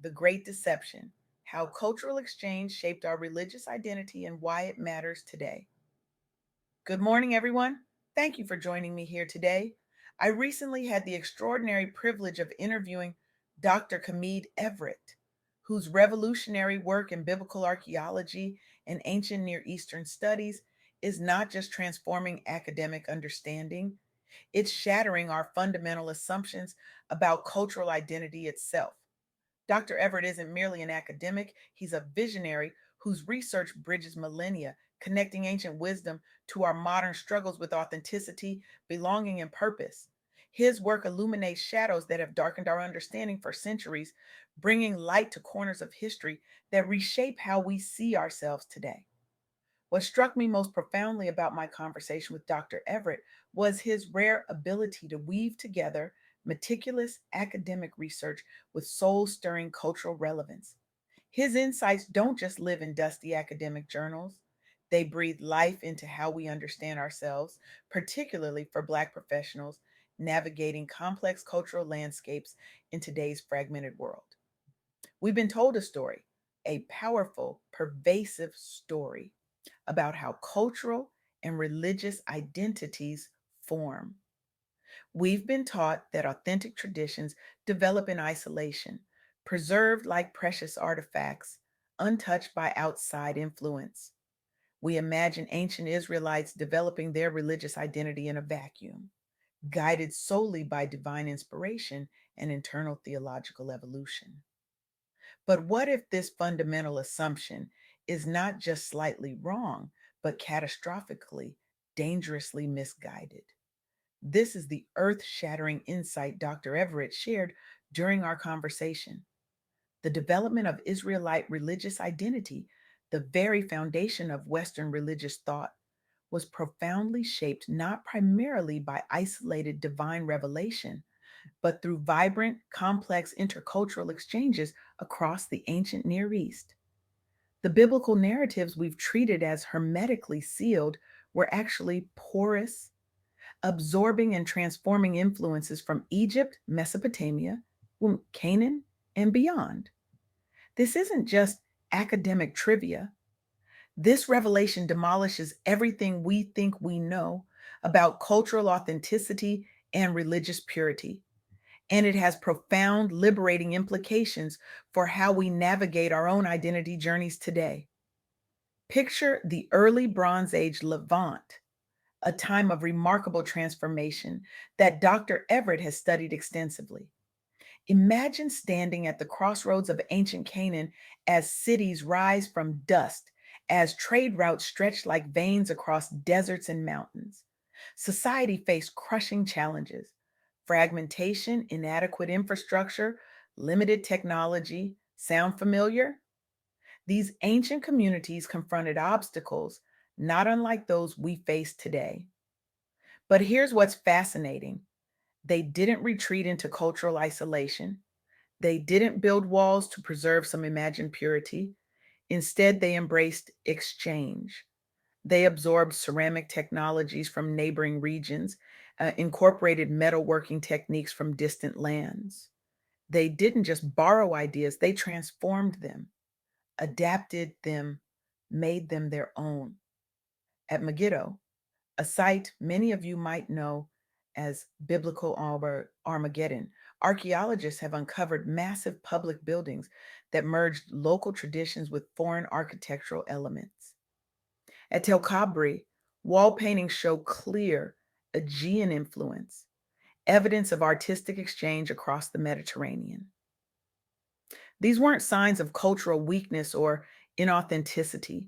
The Great Deception: How Cultural Exchange Shaped Our Religious Identity and Why It Matters Today. Good morning, everyone. Thank you for joining me here today. I recently had the extraordinary privilege of interviewing Dr. Kamid Everett, whose revolutionary work in biblical archaeology and ancient Near Eastern studies is not just transforming academic understanding, it's shattering our fundamental assumptions about cultural identity itself. Dr. Everett isn't merely an academic, he's a visionary whose research bridges millennia, connecting ancient wisdom to our modern struggles with authenticity, belonging, and purpose. His work illuminates shadows that have darkened our understanding for centuries, bringing light to corners of history that reshape how we see ourselves today. What struck me most profoundly about my conversation with Dr. Everett was his rare ability to weave together meticulous academic research with soul stirring cultural relevance. His insights don't just live in dusty academic journals, they breathe life into how we understand ourselves, particularly for Black professionals navigating complex cultural landscapes in today's fragmented world. We've been told a story, a powerful, pervasive story about how cultural and religious identities form. We've been taught that authentic traditions develop in isolation, preserved like precious artifacts, untouched by outside influence. We imagine ancient Israelites developing their religious identity in a vacuum, guided solely by divine inspiration and internal theological evolution. But what if this fundamental assumption is not just slightly wrong, but catastrophically, dangerously misguided? This is the earth shattering insight Dr. Everett shared during our conversation. The development of Israelite religious identity, the very foundation of Western religious thought, was profoundly shaped not primarily by isolated divine revelation, but through vibrant, complex intercultural exchanges across the ancient Near East. The biblical narratives we've treated as hermetically sealed were actually porous, absorbing and transforming influences from Egypt, Mesopotamia, Canaan, and beyond. This isn't just academic trivia. This revelation demolishes everything we think we know about cultural authenticity and religious purity, and it has profound liberating implications for how we navigate our own identity journeys today. Picture the early Bronze Age Levant, a time of remarkable transformation that Dr. Everett has studied extensively. Imagine standing at the crossroads of ancient Canaan as cities rise from dust, as trade routes stretch like veins across deserts and mountains. Society faced crushing challenges: fragmentation, inadequate infrastructure, limited technology. Sound familiar? These ancient communities confronted obstacles not unlike those we face today. But here's what's fascinating: they didn't retreat into cultural isolation. They didn't build walls to preserve some imagined purity. Instead, they embraced exchange. They absorbed ceramic technologies from neighboring regions, incorporated metalworking techniques from distant lands. They didn't just borrow ideas, they transformed them, adapted them, made them their own. At Megiddo, a site many of you might know as Biblical Armageddon, archaeologists have uncovered massive public buildings that merged local traditions with foreign architectural elements. At Tel Kabri, wall paintings show clear Aegean influence, evidence of artistic exchange across the Mediterranean. These weren't signs of cultural weakness or inauthenticity.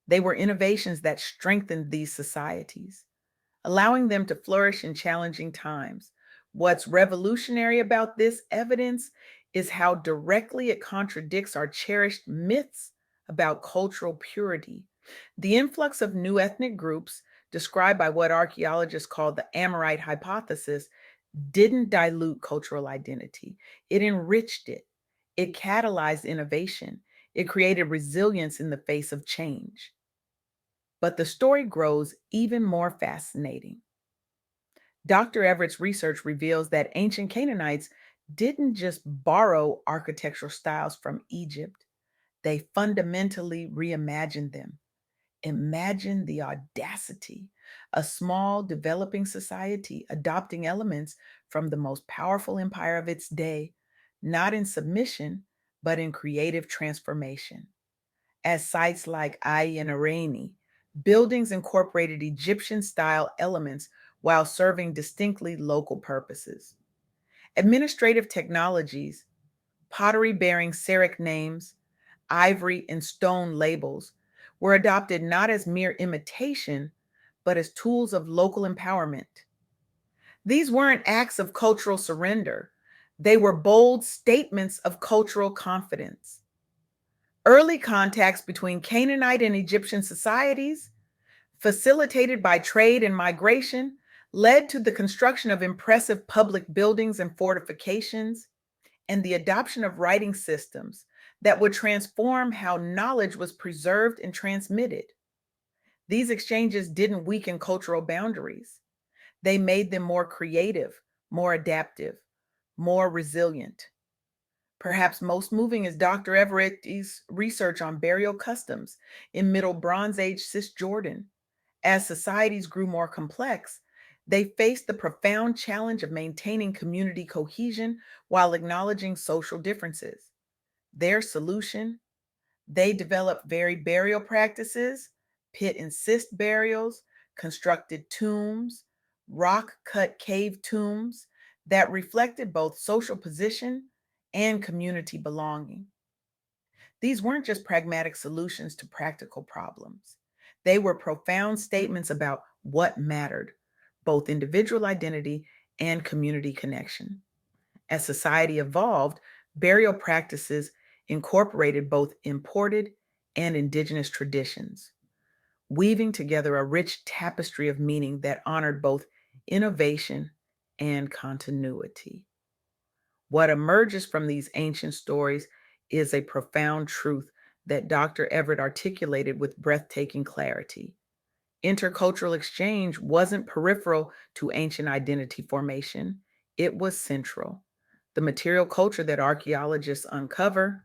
They were innovations that strengthened these societies, allowing them to flourish in challenging times. What's revolutionary about this evidence is how directly it contradicts our cherished myths about cultural purity. The influx of new ethnic groups, described by what archaeologists call the Amorite hypothesis, didn't dilute cultural identity, it enriched it. It catalyzed innovation. It created resilience in the face of change. But the story grows even more fascinating. Dr. Everett's research reveals that ancient Canaanites didn't just borrow architectural styles from Egypt, they fundamentally reimagined them. Imagine the audacity. A small, developing society adopting elements from the most powerful empire of its day, not in submission, but in creative transformation. At sites like Ain Irani, buildings incorporated Egyptian style elements while serving distinctly local purposes. Administrative technologies, pottery bearing Syriac names, ivory and stone labels, were adopted not as mere imitation, but as tools of local empowerment. These weren't acts of cultural surrender, they were bold statements of cultural confidence. Early contacts between Canaanite and Egyptian societies, facilitated by trade and migration, led to the construction of impressive public buildings and fortifications, and the adoption of writing systems that would transform how knowledge was preserved and transmitted. These exchanges didn't weaken cultural boundaries, they made them more creative, more adaptive, more resilient. Perhaps most moving is Dr. Everett's research on burial customs in Middle Bronze Age Cisjordan. As societies grew more complex, they faced the profound challenge of maintaining community cohesion while acknowledging social differences. Their solution, they developed varied burial practices, pit and cyst burials, constructed tombs, rock cut cave tombs that reflected both social position and community belonging. These weren't just pragmatic solutions to practical problems, they were profound statements about what mattered, both individual identity and community connection. As society evolved, burial practices incorporated both imported and indigenous traditions, weaving together a rich tapestry of meaning that honored both innovation and continuity. What emerges from these ancient stories is a profound truth that Dr. Everett articulated with breathtaking clarity. Intercultural exchange wasn't peripheral to ancient identity formation, it was central. The material culture that archaeologists uncover,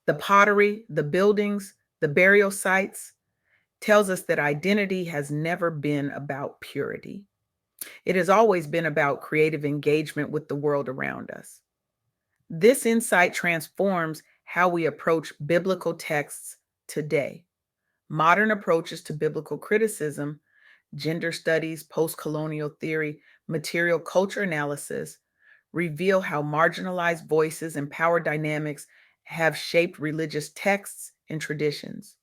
the pottery, the buildings, the burial sites, tells us that identity has never been about purity. It has always been about creative engagement with the world around us. This insight transforms how we approach biblical texts today. Modern approaches to biblical criticism, gender studies, post colonial theory, material culture analysis reveal how marginalized voices and power dynamics have shaped religious texts and traditions.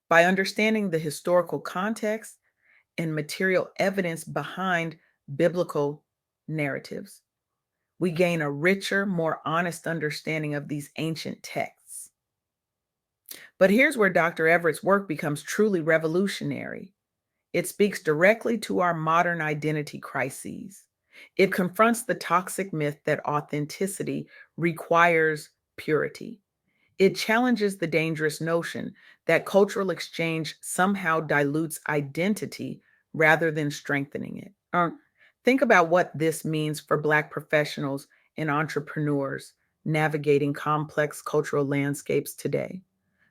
By understanding the historical context and material evidence behind biblical narratives, we gain a richer, more honest understanding of these ancient texts. But here's where Dr. Everett's work becomes truly revolutionary. It speaks directly to our modern identity crises. It confronts the toxic myth that authenticity requires purity. It challenges the dangerous notion that cultural exchange somehow dilutes identity rather than strengthening it. Think about what this means for Black professionals and entrepreneurs navigating complex cultural landscapes today.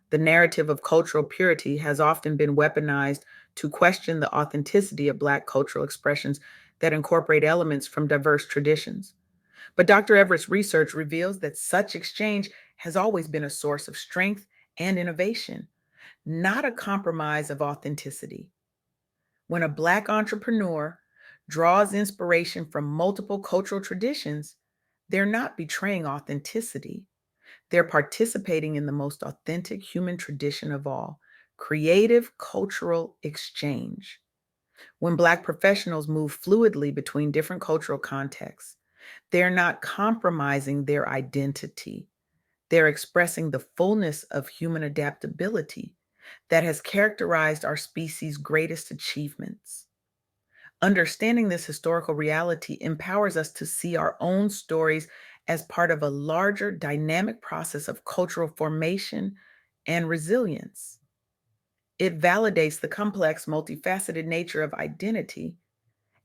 The narrative of cultural purity has often been weaponized to question the authenticity of Black cultural expressions that incorporate elements from diverse traditions. But Dr. Everett's research reveals that such exchange has always been a source of strength and innovation, not a compromise of authenticity. When a Black entrepreneur draws inspiration from multiple cultural traditions, they're not betraying authenticity. They're participating in the most authentic human tradition of all, creative cultural exchange. When Black professionals move fluidly between different cultural contexts, they're not compromising their identity. They're expressing the fullness of human adaptability that has characterized our species' greatest achievements. Understanding this historical reality empowers us to see our own stories as part of a larger dynamic process of cultural formation and resilience. It validates the complex, multifaceted nature of identity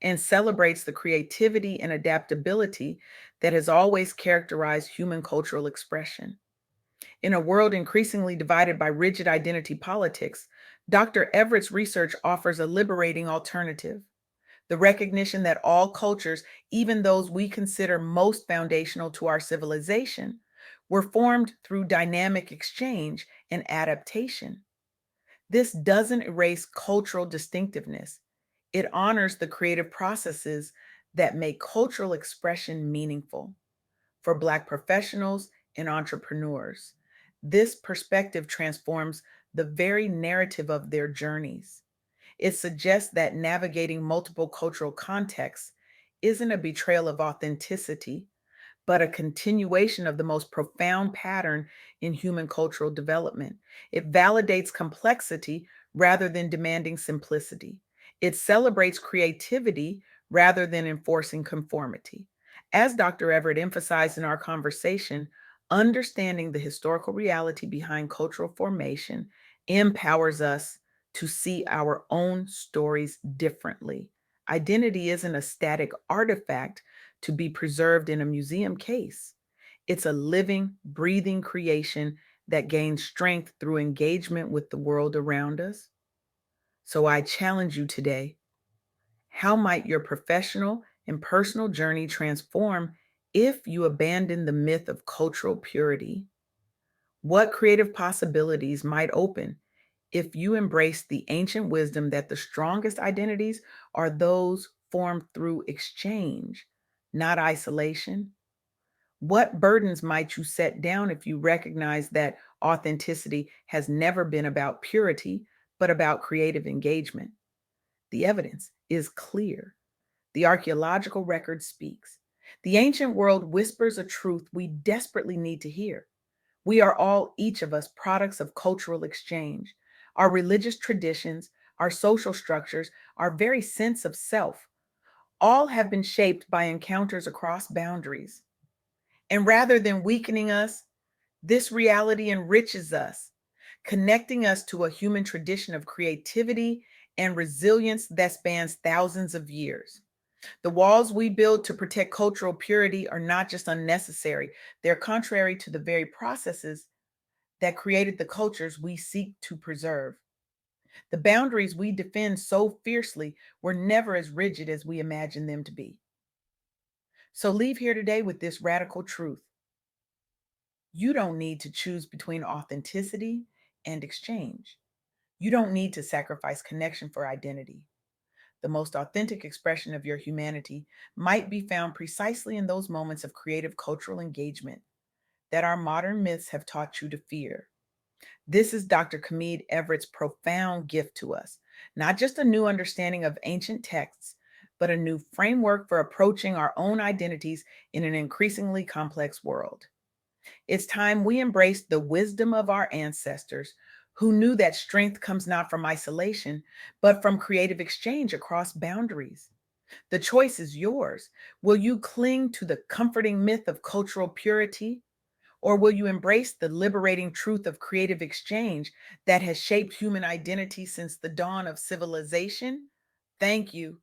and celebrates the creativity and adaptability that has always characterized human cultural expression. In a world increasingly divided by rigid identity politics, Dr. Everett's research offers a liberating alternative: the recognition that all cultures, even those we consider most foundational to our civilization, were formed through dynamic exchange and adaptation. This doesn't erase cultural distinctiveness. It honors the creative processes that make cultural expression meaningful. For Black professionals and entrepreneurs, this perspective transforms the very narrative of their journeys. It suggests that navigating multiple cultural contexts isn't a betrayal of authenticity, but a continuation of the most profound pattern in human cultural development. It validates complexity rather than demanding simplicity. It celebrates creativity rather than enforcing conformity. As Dr. Everett emphasized in our conversation, understanding the historical reality behind cultural formation empowers us to see our own stories differently. Identity isn't a static artifact to be preserved in a museum case. It's a living, breathing creation that gains strength through engagement with the world around us. So I challenge you today: how might your professional and personal journey transform if you abandon the myth of cultural purity? What creative possibilities might open if you embrace the ancient wisdom that the strongest identities are those formed through exchange, not isolation? What burdens might you set down if you recognize that authenticity has never been about purity, but about creative engagement? The evidence is clear. The archaeological record speaks. The ancient world whispers a truth we desperately need to hear. We are all, each of us, products of cultural exchange. Our religious traditions, our social structures, our very sense of self, all have been shaped by encounters across boundaries. And rather than weakening us, this reality enriches us, connecting us to a human tradition of creativity and resilience that spans thousands of years. The walls we build to protect cultural purity are not just unnecessary, they're contrary to the very processes that created the cultures we seek to preserve. The boundaries we defend so fiercely were never as rigid as we imagine them to be. So leave here today with this radical truth: you don't need to choose between authenticity and exchange. You don't need to sacrifice connection for identity. The most authentic expression of your humanity might be found precisely in those moments of creative cultural engagement that our modern myths have taught you to fear. This is Dr. Kamid Everett's profound gift to us: not just a new understanding of ancient texts, but a new framework for approaching our own identities in an increasingly complex world. It's time we embraced the wisdom of our ancestors, who knew that strength comes not from isolation, but from creative exchange across boundaries. The choice is yours. Will you cling to the comforting myth of cultural purity, or will you embrace the liberating truth of creative exchange that has shaped human identity since the dawn of civilization? Thank you